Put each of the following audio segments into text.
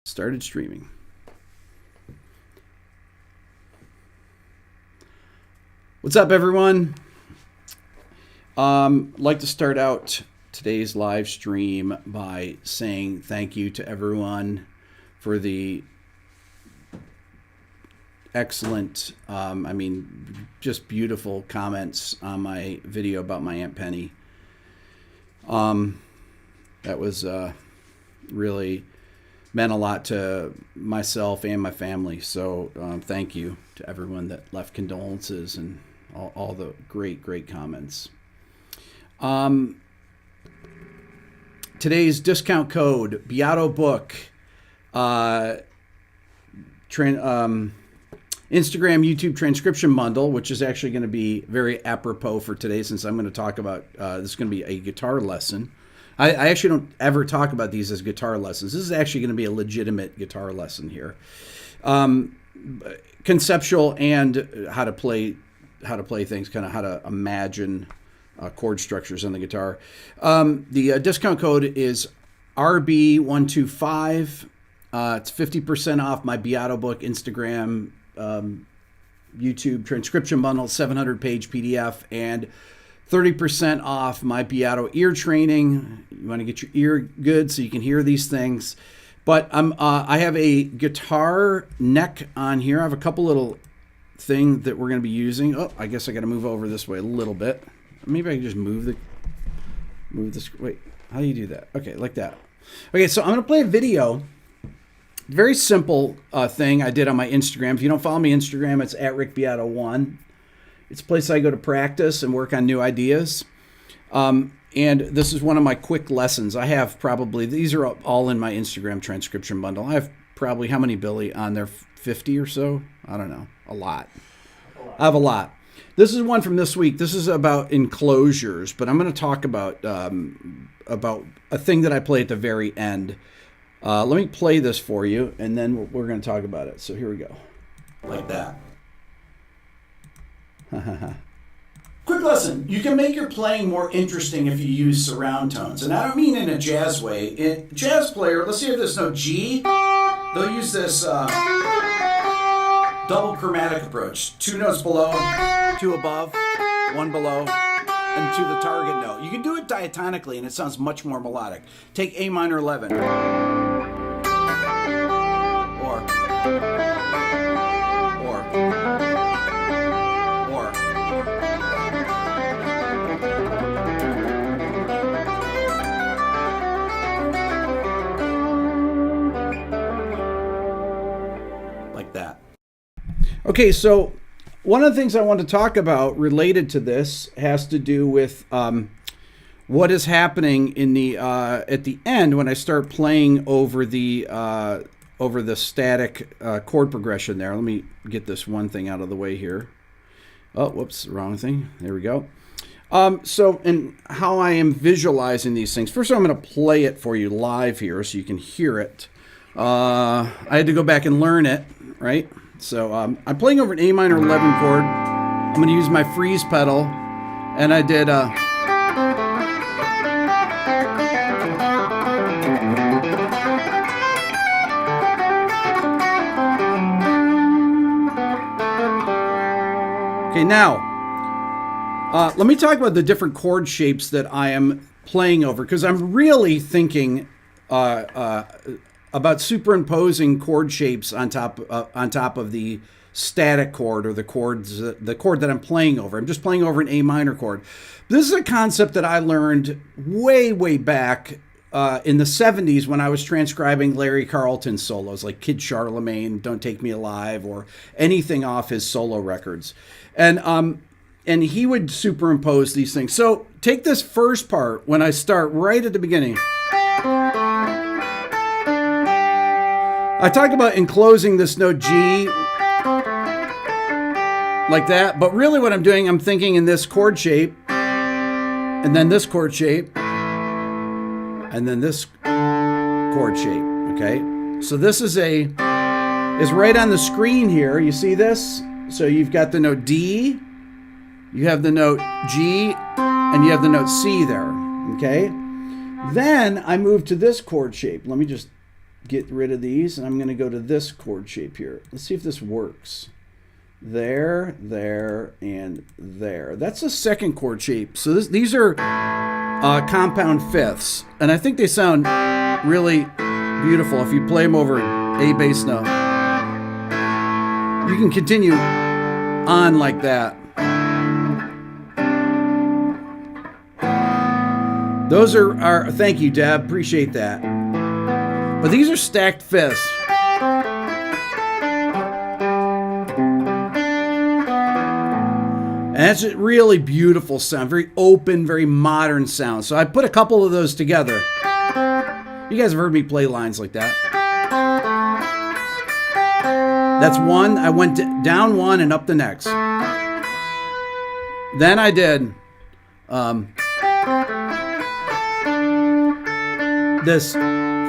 started streaming. What's up, everyone? I'd like to start out today's live stream by saying thank you to everyone for the excellent, just beautiful comments on my video about my Aunt Penny. That was really meant a lot to myself and my family. So thank you to everyone that left condolences and all the great comments. Today's discount code, Beato book, Instagram, YouTube transcription bundle, which is actually going to be very apropos for today since I'm going to talk about, this is going to be a guitar lesson. I actually don't ever talk about these as guitar lessons. This is actually going to be a legitimate guitar lesson here. Conceptual and how to play things, kind of how to imagine chord structures on the guitar. The discount code is RB125. It's 50% off my Beato book, Instagram, YouTube transcription bundle, 700-page PDF, and 30% off my Beato ear training. You want to get your ear good so you can hear these things. But I have a guitar neck on here. I have a couple little things that we're going to be using. Oh, I guess I got to move over this way a little bit. Maybe I can just move this. Wait, how do you do that? Okay, like that. Okay, so I'm going to play a video. Very simple thing I did on my Instagram. If you don't follow me on Instagram, it's @RickBeato1. It's a place I go to practice and work on new ideas. And this is one of my quick lessons. I have probably, these are all in my Instagram transcription bundle. I have probably, how many, Billy, on there? 50 or so? I don't know. A lot. I have a lot. This is one from this week. This is about enclosures, but I'm going to talk about a thing that I play at the very end. Let me play this for you, and then we're going to talk about it. So here we go. Like that. Quick lesson. You can make your playing more interesting if you use surround tones. And I don't mean in a jazz way. A jazz player, let's see if there's no G. They'll use this double chromatic approach. 2 notes below, 2 above, 1 below, and to the target note. You can do it diatonically and it sounds much more melodic. Take A minor 11. Or. Like that. Okay, so one of the things I want to talk about related to this has to do with what is happening in the at the end when I start playing over the static chord progression there. Let me get this one thing out of the way here. Oh, whoops, wrong thing. There we go. So, and how I am visualizing these things. First, I'm going to play it for you live here so you can hear it. I had to go back and learn it, right? So I'm playing over an A minor 11 chord. I'm going to use my freeze pedal, and I did okay, now let me talk about the different chord shapes that I am playing over, because I'm really thinking about superimposing chord shapes on top of the static chord, or the chord that I'm playing over. I'm just playing over an A minor chord. This is a concept that I learned way back in the 70s when I was transcribing Larry Carlton's solos, like Kid Charlemagne, Don't Take Me Alive, or anything off his solo records. And he would superimpose these things. So take this first part when I start right at the beginning. I talked about enclosing this note G like that, but really what I'm doing, I'm thinking in this chord shape, and then this chord shape, and then this chord shape, okay? So this is right on the screen here. You see this? So you've got the note D, you have the note G, and you have the note C there, okay? Then I move to this chord shape. Let me just get rid of these, and I'm going to go to this chord shape here. Let's see if this works. There, there, and there. That's the second chord shape. So these are compound fifths, and I think they sound really beautiful if you play them over A bass note. You can continue on like that. Those are thank you, Deb, appreciate that. But these are stacked fifths. And that's a really beautiful sound, very open, very modern sound. So I put a couple of those together. You guys have heard me play lines like that. That's one. I went down one and up the next. Then I did this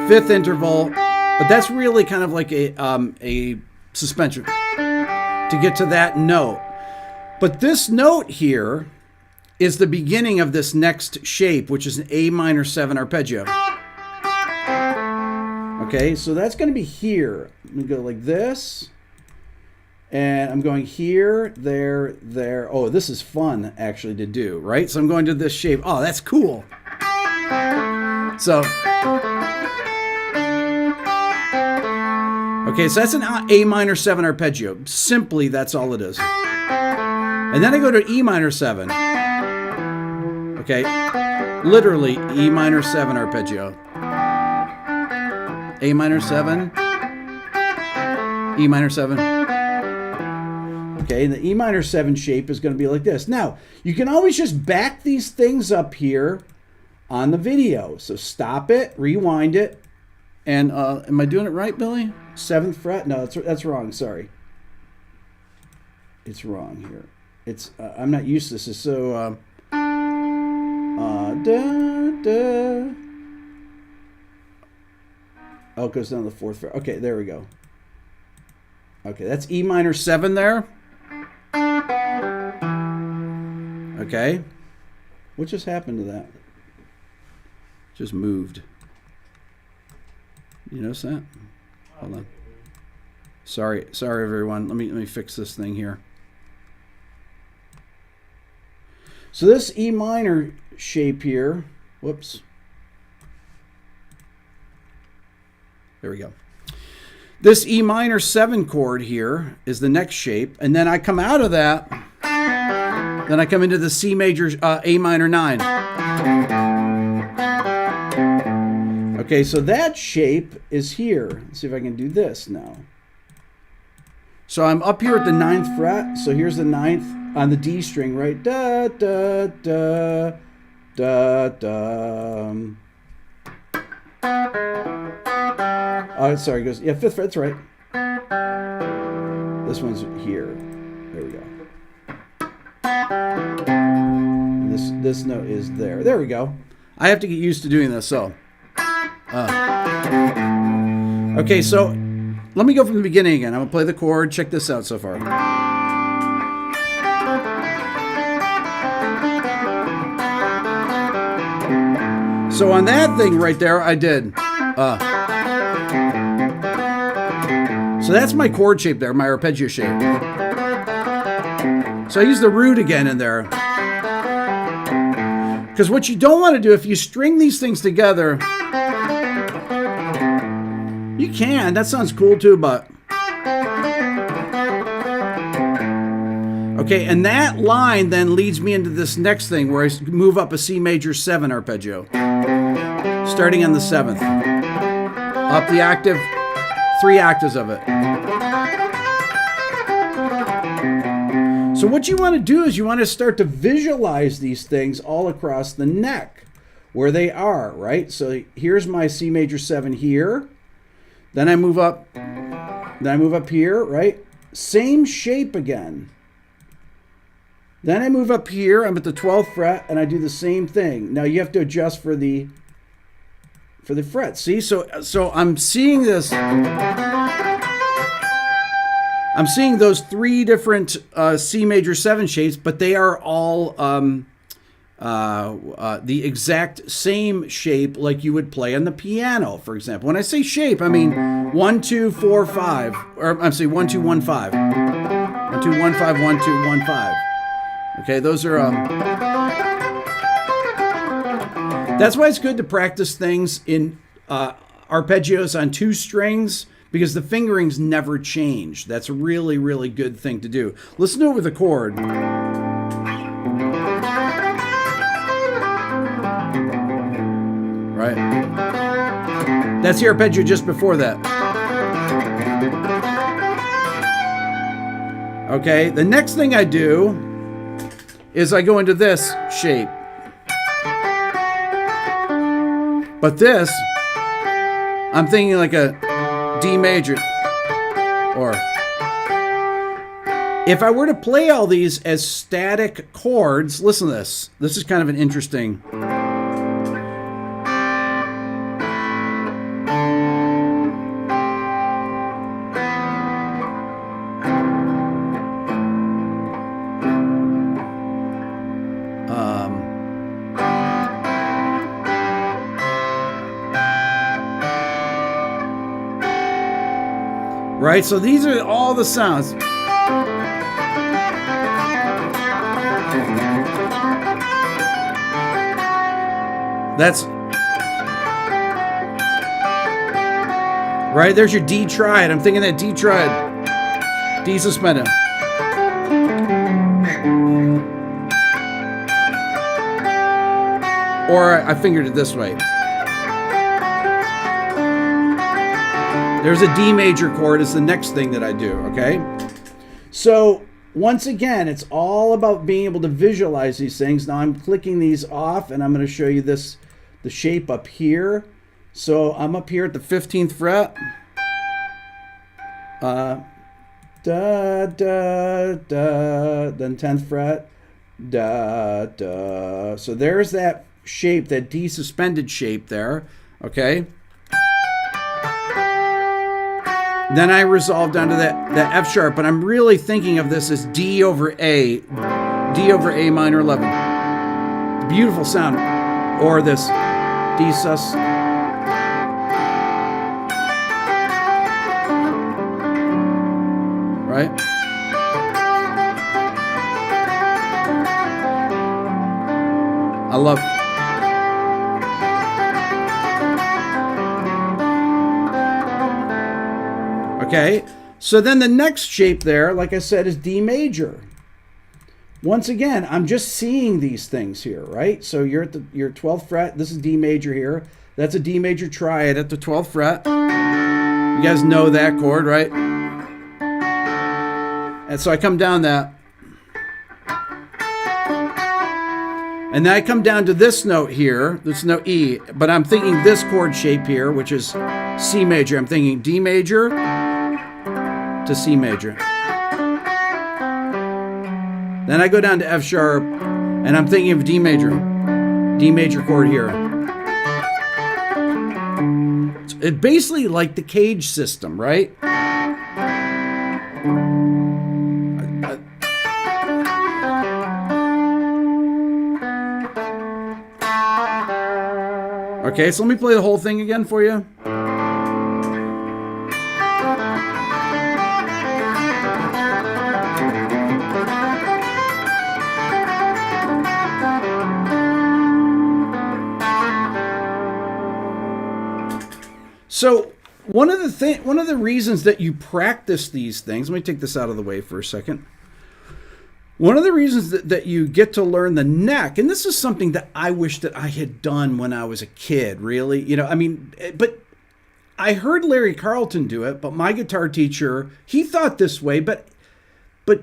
fifth interval, but that's really kind of like a suspension to get to that note. But this note here is the beginning of this next shape, which is an A minor 7 arpeggio. Okay, so that's going to be here. I'm going to go like this. And I'm going here, there, there. Oh, this is fun actually to do, right? So I'm going to this shape. Oh, that's cool. So, okay, so that's an A minor 7 arpeggio. Simply, that's all it is. And then I go to E minor 7. Okay, literally E minor 7 arpeggio. A minor 7, E minor 7. Okay, and the E minor 7 shape is going to be like this. Now, you can always just back these things up here on the video. So stop it, rewind it, and am I doing it right, Billy? 7th fret? No, that's wrong. Sorry, it's wrong here. It's I'm not used to this. It's so da. Oh, it goes down to the 4th fret. Okay, there we go. Okay, that's E minor 7 there. Okay. What just happened to that? Just moved. You notice that? Hold on. Sorry everyone. Let me fix this thing here. So this E minor shape here, whoops. There we go. This E minor 7 chord here is the next shape, and then I come out of that, then I come into the C major, A minor 9. Okay, so that shape is here. Let's see if I can do this now. So I'm up here at the 9th fret, so here's the 9th on the D string, right? Da, da, da, da, da. Oh, sorry, it goes, yeah, 5th fret, that's right. This one's here. There we go. And this note is there. There we go. I have to get used to doing this, so. Okay, so let me go from the beginning again. I'm going to play the chord. Check this out so far. So on that thing right there, I did. So that's my chord shape there, my arpeggio shape. So I use the root again in there. Because what you don't want to do, if you string these things together, you can. That sounds cool too, but. Okay, and that line then leads me into this next thing where I move up a C major 7 arpeggio. Starting on the 7th. Up the octave, 3 octaves of it. So what you want to do is you want to start to visualize these things all across the neck where they are, right? So here's my C major 7 here. Then I move up. Then I move up here, right? Same shape again. Then I move up here. I'm at the 12th fret and I do the same thing. Now you have to adjust for the fret. See, so I'm seeing this. I'm seeing those 3 different C major 7 shapes, but they are all the exact same shape like you would play on the piano, for example. When I say shape, I mean 1, 2, 4, 5, or I'm saying 1, 2, 1, 5, 1, 2, 1, 5, 1, 2, 1, 5. Okay, those are. That's why it's good to practice things in arpeggios on 2 strings, because the fingerings never change. That's a really, really good thing to do. Let's do it with a chord. Right? That's the arpeggio just before that. Okay, the next thing I do is I go into this shape. But this, I'm thinking like a D major. Or if I were to play all these as static chords, listen to this. This is kind of an interesting. Right, so these are all the sounds. That's right. There's your D triad. I'm thinking that D triad, D suspended. Or I fingered it this way. There's a D major chord is the next thing that I do, okay? So once again, it's all about being able to visualize these things. Now I'm clicking these off and I'm going to show you this, the shape up here. So I'm up here at the 15th fret. Da, da, da, then 10th fret. Da, da. So there's that shape, that D suspended shape there, okay? Then I resolve down to that F sharp, but I'm really thinking of this as D over A minor 11. Beautiful sound. Or this D sus. Right? I love it. Okay, so then the next shape there, like I said, is D major. Once again, I'm just seeing these things here, right? So you're at your 12th fret. This is D major here. That's a D major triad at the 12th fret. You guys know that chord, right? And so I come down that. And then I come down to this note here, this note E, but I'm thinking this chord shape here, which is C major. I'm thinking D major to C major. Then I go down to F sharp, and I'm thinking of D major chord here. It's basically like the cage system, right? Okay, so let me play the whole thing again for you. So one of the reasons that you practice these things, let me take this out of the way for a second. One of the reasons that you get to learn the neck, and this is something that I wish that I had done when I was a kid, really, you know, I mean, but I heard Larry Carlton do it, but my guitar teacher, he thought this way, but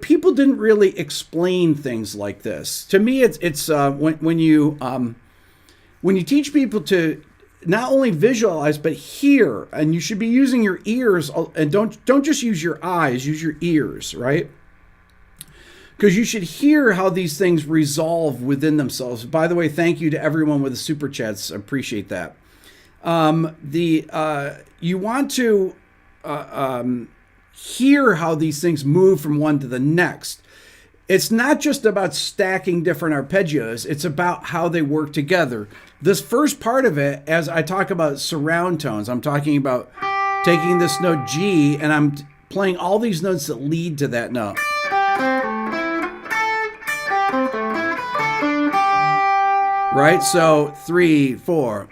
people didn't really explain things like this. To me, it's when you teach people to not only visualize but hear, and you should be using your ears, and don't just use your eyes, use your ears, right? Because you should hear how these things resolve within themselves. By the way, thank you to everyone with the super chats. I appreciate that. You want to hear how these things move from one to the next. it's not just about stacking different arpeggios, it's about how they work together. This first part of it, as I talk about surround tones, I'm talking about taking this note G and I'm playing all these notes that lead to that note. Right? So 3, 4.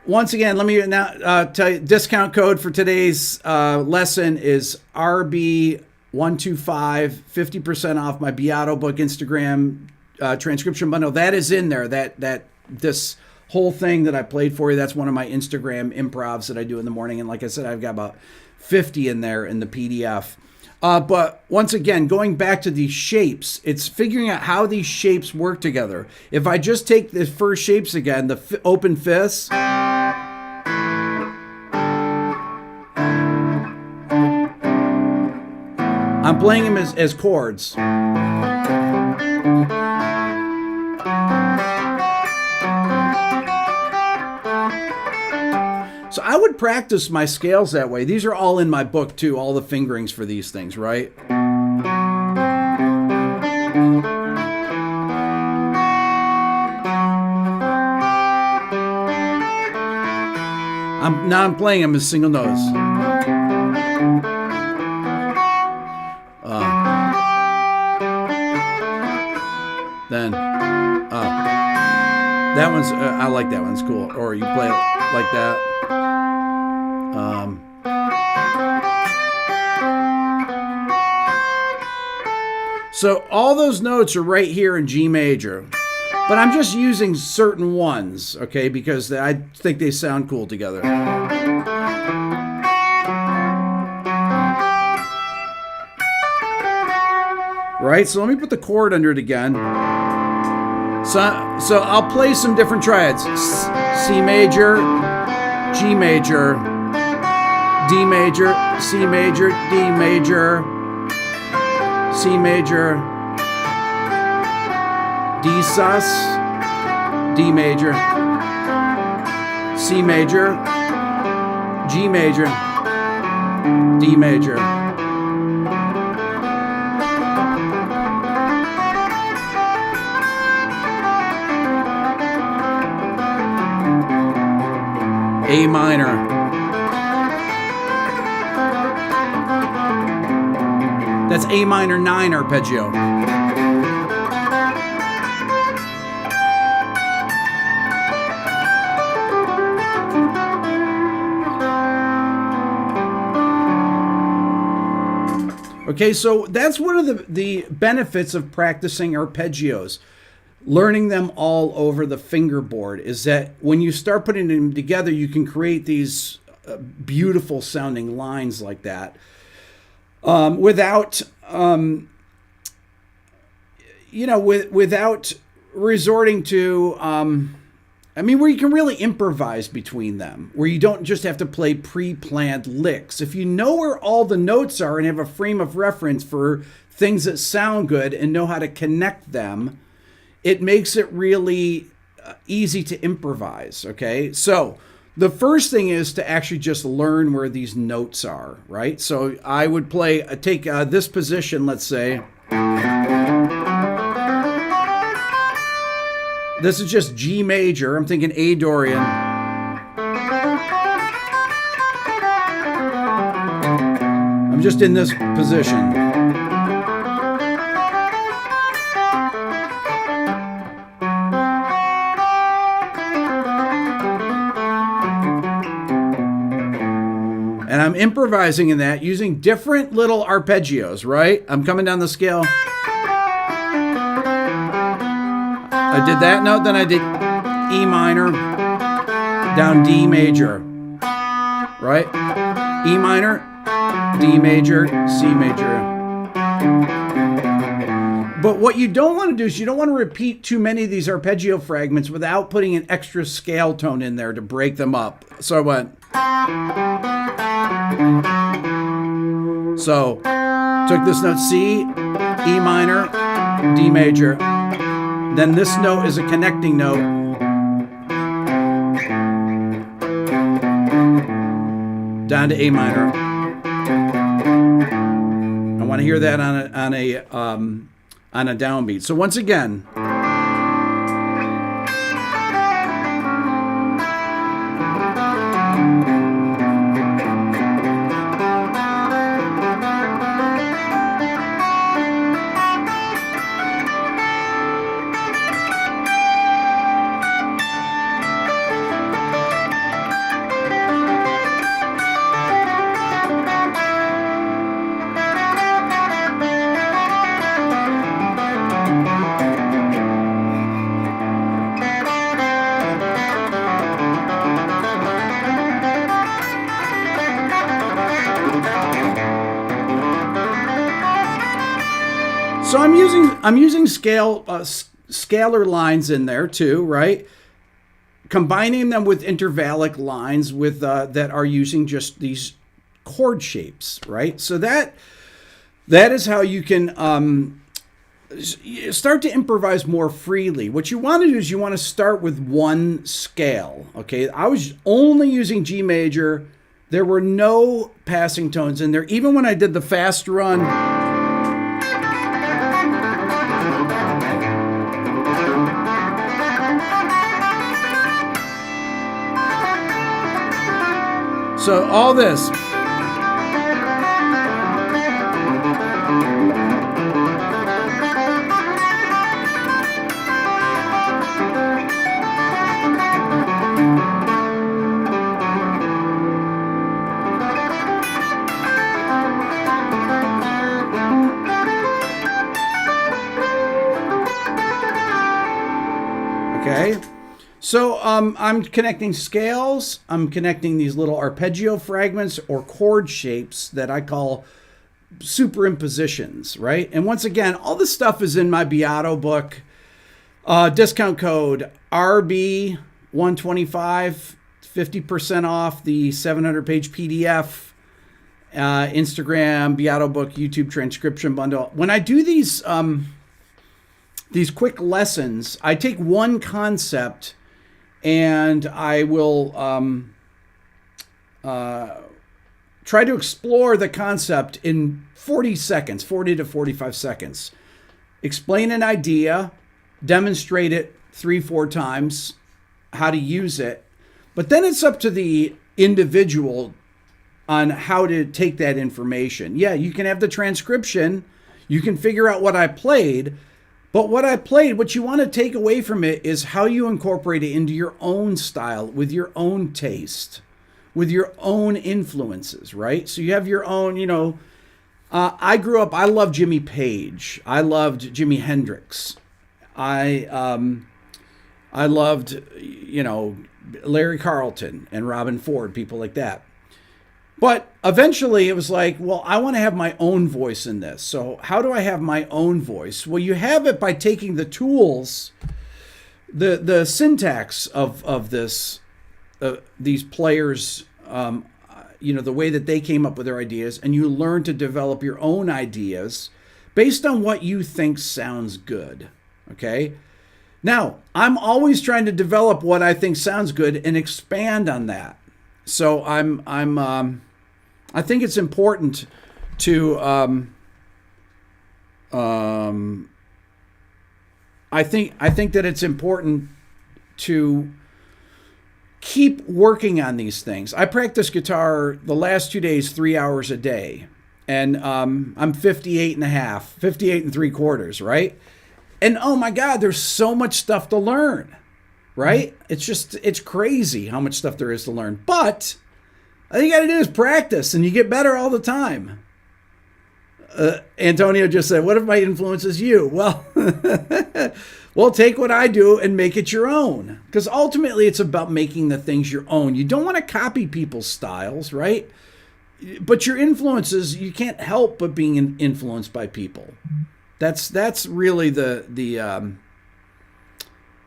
Once again, let me now tell you, discount code for today's lesson is RB125, 50% off my Beato book Instagram transcription bundle. That is in there. This whole thing that I played for you, that's one of my Instagram improvs that I do in the morning. And like I said, I've got about 50 in there in the PDF. But once again, going back to these shapes, it's figuring out how these shapes work together. If I just take the first shapes again, the open fifths, I'm playing them as chords. So I would practice my scales that way. These are all in my book too, all the fingerings for these things, right? I'm playing them as single notes. That one's, I like that one, it's cool. Or you play it like that. So all those notes are right here in G major. But I'm just using certain ones, okay, because I think they sound cool together. Right, so let me put the chord under it again. So I'll play some different triads. C major, G major, D major, C major, D major, C major, D sus, D major, C major, G major, D major. A minor. That's A minor 9 arpeggio. Okay, so that's one of the benefits of practicing arpeggios. Learning them all over the fingerboard is that when you start putting them together, you can create these beautiful sounding lines like that without, without resorting to, where you can really improvise between them, where you don't just have to play pre-planned licks. If you know where all the notes are and have a frame of reference for things that sound good and know how to connect them, it makes it really easy to improvise, okay? So the first thing is to actually just learn where these notes are, right? So I would take this position, let's say. This is just G major. I'm thinking A Dorian. I'm just in this position. And I'm improvising in that using different little arpeggios, right? I'm coming down the scale. I did that note, then I did E minor, down D major, right? E minor, D major, C major. But what you don't want to do is you don't want to repeat too many of these arpeggio fragments without putting an extra scale tone in there to break them up. So I went. So took this note C, E minor, D major. Then this note is a connecting note. Down to A minor. want to hear that on a downbeat. So once again. So I'm using scalar lines in there too, right? Combining them with intervallic lines with that are using just these chord shapes, right? So that is how you can start to improvise more freely. What you want to do is you want to start with one scale. Okay, I was only using G major. There were no passing tones in there, even when I did the fast run. So all this. Okay. So I'm connecting scales, I'm connecting these little arpeggio fragments or chord shapes that I call superimpositions, right? And once again, all this stuff is in my Beato book. Discount code RB125, 50% off the 700-page PDF, Instagram, Beato book, YouTube transcription bundle. When I do these quick lessons, I take one concept and I will try to explore the concept in 40 seconds, 40 to 45 seconds. Explain an idea, demonstrate it 3-4 times, how to use it. But then it's up to the individual on how to take that information. Yeah, you can have the transcription. You can figure out what I played. But what you want to take away from it is how you incorporate it into your own style, with your own taste, with your own influences, right? So you have your own, I grew up, I loved Jimmy Page. I loved Jimi Hendrix. I loved, Larry Carlton and Robin Ford, people like that. But eventually it was like, well, I want to have my own voice in this. So how do I have my own voice? Well, you have it by taking the tools, the syntax of this, these players, the way that they came up with their ideas, and you learn to develop your own ideas based on what you think sounds good. Okay. Now, I'm always trying to develop what I think sounds good and expand on that. So I think it's important to I think that it's important to keep working on these things. I practice guitar the last 2 days, 3 hours a day, and I'm 58 and 3/4, right? And oh my God, there's so much stuff to learn, right? It's crazy how much stuff there is to learn. But all you got to do is practice, and you get better all the time. Antonio just said, what if my influence is you? Well, well, take what I do and make it your own. Because ultimately, it's about making the things your own. You don't want to copy people's styles, right? But your influences, you can't help but being influenced by people. That's really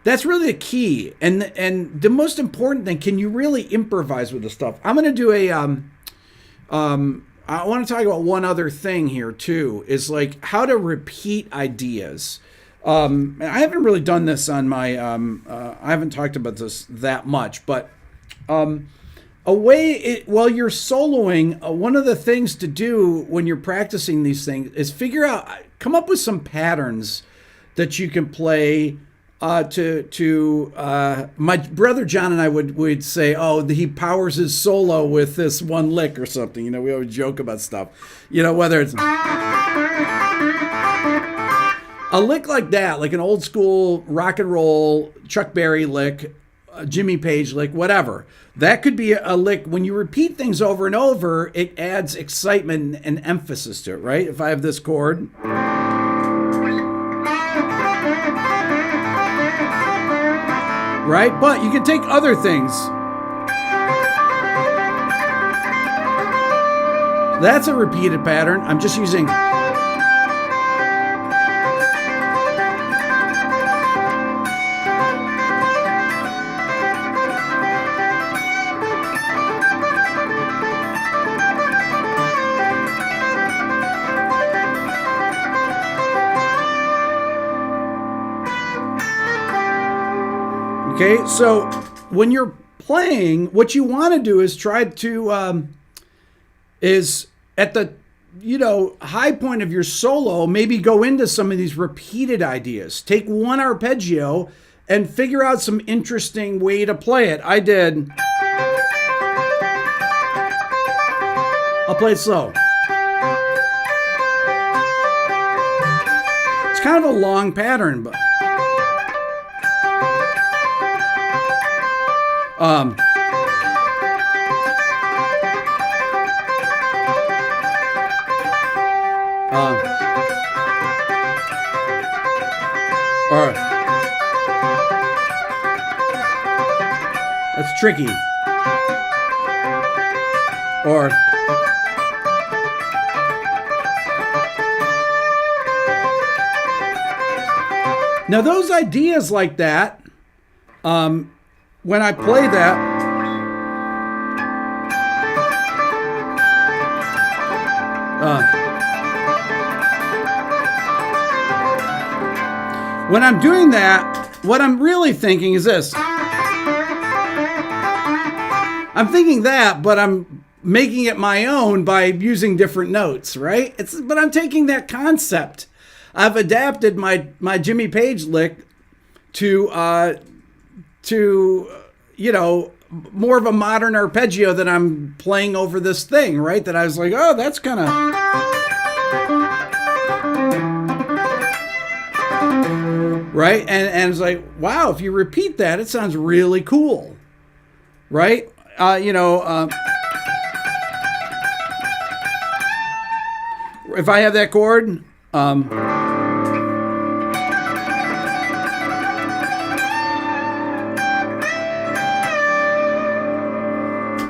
that's really the key. And the most important thing, can you really improvise with the stuff? I'm going to do I want to talk about one other thing here too, is like how to repeat ideas. I haven't really done this on my, I haven't talked about this that much, but a while you're soloing, one of the things to do when you're practicing these things is come up with some patterns that you can play. My brother John and I would say, oh, he powers his solo with this one lick or something. You know, we always joke about stuff. You know, whether it's a lick like that, like an old school rock and roll Chuck Berry lick, Jimmy Page lick, whatever. That could be a lick. When you repeat things over and over, it adds excitement and emphasis to it, right? If I have this chord. Right? But you can take other things. That's a repeated pattern. I'm just using. Okay, so when you're playing, what you want to do is try to, is at the, high point of your solo, maybe go into some of these repeated ideas. Take one arpeggio and figure out some interesting way to play it. I'll play it slow. It's kind of a long pattern, but. Or that's tricky. Or now those ideas like that, when I play that, when I'm doing that, what I'm really thinking is this. I'm thinking that, but I'm making it my own by using different notes, right? But I'm taking that concept. I've adapted my Jimmy Page lick to more of a modern arpeggio that I'm playing over this thing, right? That I was like, oh, that's kind of. Right? And it's like, wow, if you repeat that, it sounds really cool. Right? If I have that chord,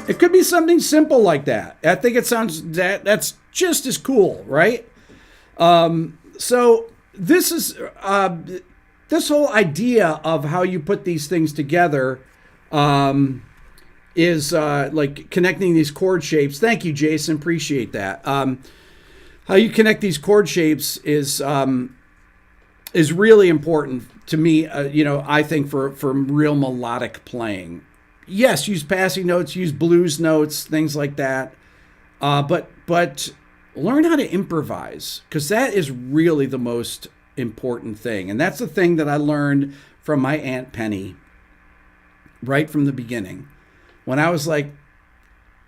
it could be something simple like that. I think it sounds that's just as cool, right? So this is this whole idea of how you put these things together is like connecting these chord shapes. Thank you, Jason. Appreciate that. How you connect these chord shapes is really important to me. I think for real melodic playing. Yes, use passing notes, use blues notes, things like that. But learn how to improvise, because that is really the most important thing. And that's the thing that I learned from my Aunt Penny right from the beginning. When I was like,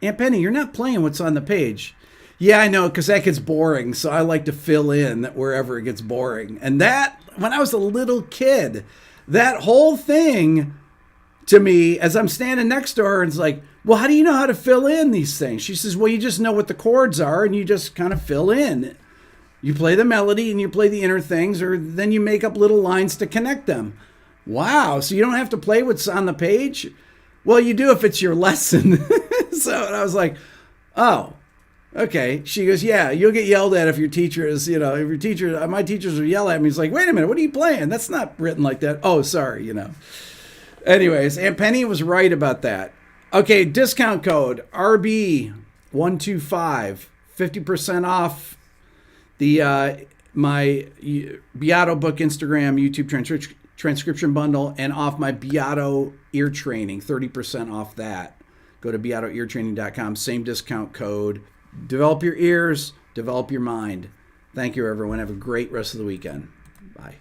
Aunt Penny, you're not playing what's on the page. Yeah, I know, because that gets boring. So I like to fill in wherever it gets boring. And that, when I was a little kid, that whole thing to me, as I'm standing next to her, and it's like, well, how do you know how to fill in these things? She says, well, you just know what the chords are and you just kind of fill in. You play the melody and you play the inner things, or then you make up little lines to connect them. Wow, so you don't have to play what's on the page? Well, you do if it's your lesson. So I was like, oh, okay. She goes, yeah, you'll get yelled at if your teacher is, if your teacher, my teachers will yell at me. He's like, wait a minute, what are you playing? That's not written like that. Oh, sorry, Anyways, Aunt Penny was right about that. Okay, discount code RB125, 50% off the my Beato book, Instagram, YouTube transcription bundle, and off my Beato ear training, 30% off that. go to beatoeartraining.com, same discount code. Develop your ears, develop your mind. Thank you, everyone. Have a great rest of the weekend. Bye.